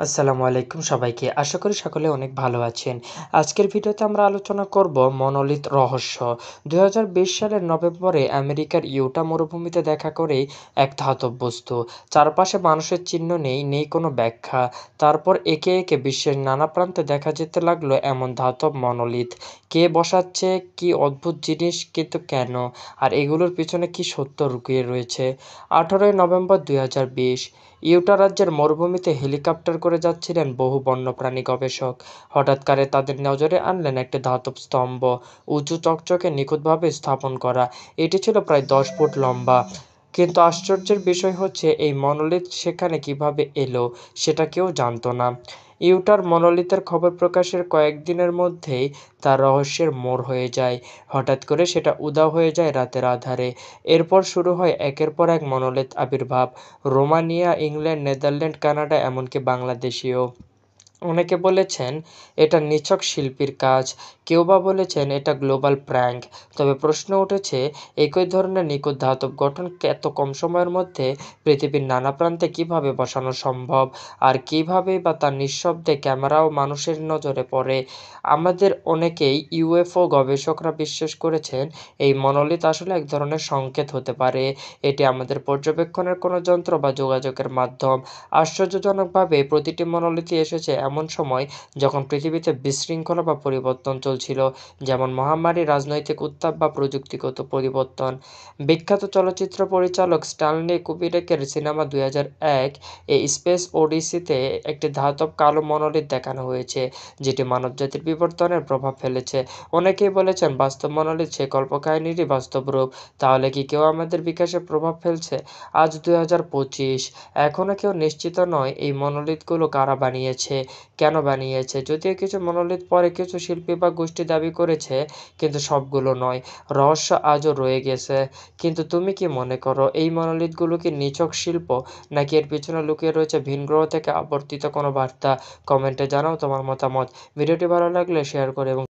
আসসালামু আলাইকুম সবাইকে। আশা করি সকলে অনেক ভালো আছেন। আজকের ভিডিওতে আমরা আলোচনা করব মনোলিথ রহস্য। ২০২০ সালের নভেম্বরে আমেরিকার ইউটা মরুভূমিতে দেখা করেই এক ধাতব বস্তু। চারপাশে মানুষের চিহ্ন নেই, নেই কোনো ব্যাখ্যা। তারপর একে একে বিশ্বের নানা প্রান্তে দেখা যেতে লাগলো এমন ধাতব মনোলিথ। কে বসাচ্ছে, কি অদ্ভুত জিনিস, কিন্তু কেন? আর এগুলোর পিছনে কি সত্য লুকিয়ে রয়েছে? ১৮ই নভেম্বর ২০২০ ইউটা রাজ্যের মরুভূমিতে হেলিকপ্টার করে যাচ্ছিলেন বহু বন্যপ্রাণী গবেষক। হঠাৎ করে তাদের নজরে আনলেন একটি ধাতব স্তম্ভ, উঁচু চকচকে নিখুঁতভাবে স্থাপন করা। এটি ছিল প্রায় 10 ফুট লম্বা। কিন্তু আশ্চর্যের বিষয় হচ্ছে এই মনোলিথ সেখানে কিভাবে এলো সেটা কেউ জানতো না। ইউটার মনোলিথের খবর প্রকাশের কয়েকদিনের মধ্যেই তার রহস্যের মোড় হয়ে যায়। হঠাৎ করে সেটা উধাও হয়ে যায় রাতের আধারে। এরপর শুরু হয় একের পর এক মনোলিথ আবির্ভাব। রোমানিয়া, ইংল্যান্ড, নেদারল্যান্ড, কানাডা, এমনকি বাংলাদেশেও। অনেকে বলেছেন এটা নিছক শিল্পীর কাজ, কেউ বা বলেছেন এটা গ্লোবাল প্র্যাঙ্ক। তবে প্রশ্ন উঠেছে, একই ধরনের নিখুঁত ধাতব গঠন এত কম সময়ের মধ্যে পৃথিবীর নানা প্রান্তে কিভাবে বসানো সম্ভব, আর কিভাবেই বা তার নিঃশব্দে ক্যামেরা ও মানুষের নজরে পড়ে। আমাদের অনেকেই ইউএফও গবেষকরা বিশ্বাস করেছেন এই মনোলিথ আসলে এক ধরনের সংকেত হতে পারে। এটি আমাদের পর্যবেক্ষণের কোনো যন্ত্র বা যোগাযোগের মাধ্যম। আশ্চর্যজনকভাবে প্রতিটি মনোলিথই এসেছে এমন সময় যখন পৃথিবীতে বিশৃঙ্খলা বা পরিবর্তন চলছিল, যেমন মহামারী, রাজনৈতিক উত্তাপ বা প্রযুক্তিগত পরিবর্তন। বিখ্যাত চলচ্চিত্র পরিচালক স্ট্যানলি কুব্রিকের সিনেমা ২০০১ এই স্পেস ওডিসিতে একটি ধাতব কালো মনোলিথ দেখানো হয়েছে, যেটি মানবজাতির বিবর্তনের প্রভাব ফেলেছে। অনেকেই বলেছেন বাস্তব মনোলিথ সেই কল্পকাহিনীরই বাস্তব রূপ। তাহলে কি কেউ আমাদের বিকাশে প্রভাব ফেলছে? আজ ২০২৫, এখনও কেউ নিশ্চিত নয় এই মনোলিথগুলো কারা বানিয়েছে, কেন বানিয়েছে। যদিও কিছু মনোলিথ পরে কিছু শিল্পী বা গোষ্ঠী দাবি করেছে, কিন্তু সবগুলো নয়। রহস্য আজও রয়ে গেছে। কিন্তু তুমি কি মনে করো, এই মনোলিথগুলো কি নিছক শিল্প, নাকি এর পিছনে লুকিয়ে রয়েছে ভিনগ্রহ থেকে আবর্তিত কোনো বার্তা? কমেন্টে জানাও তোমার মতামত। ভিডিওটি ভালো লাগলে শেয়ার করে এবং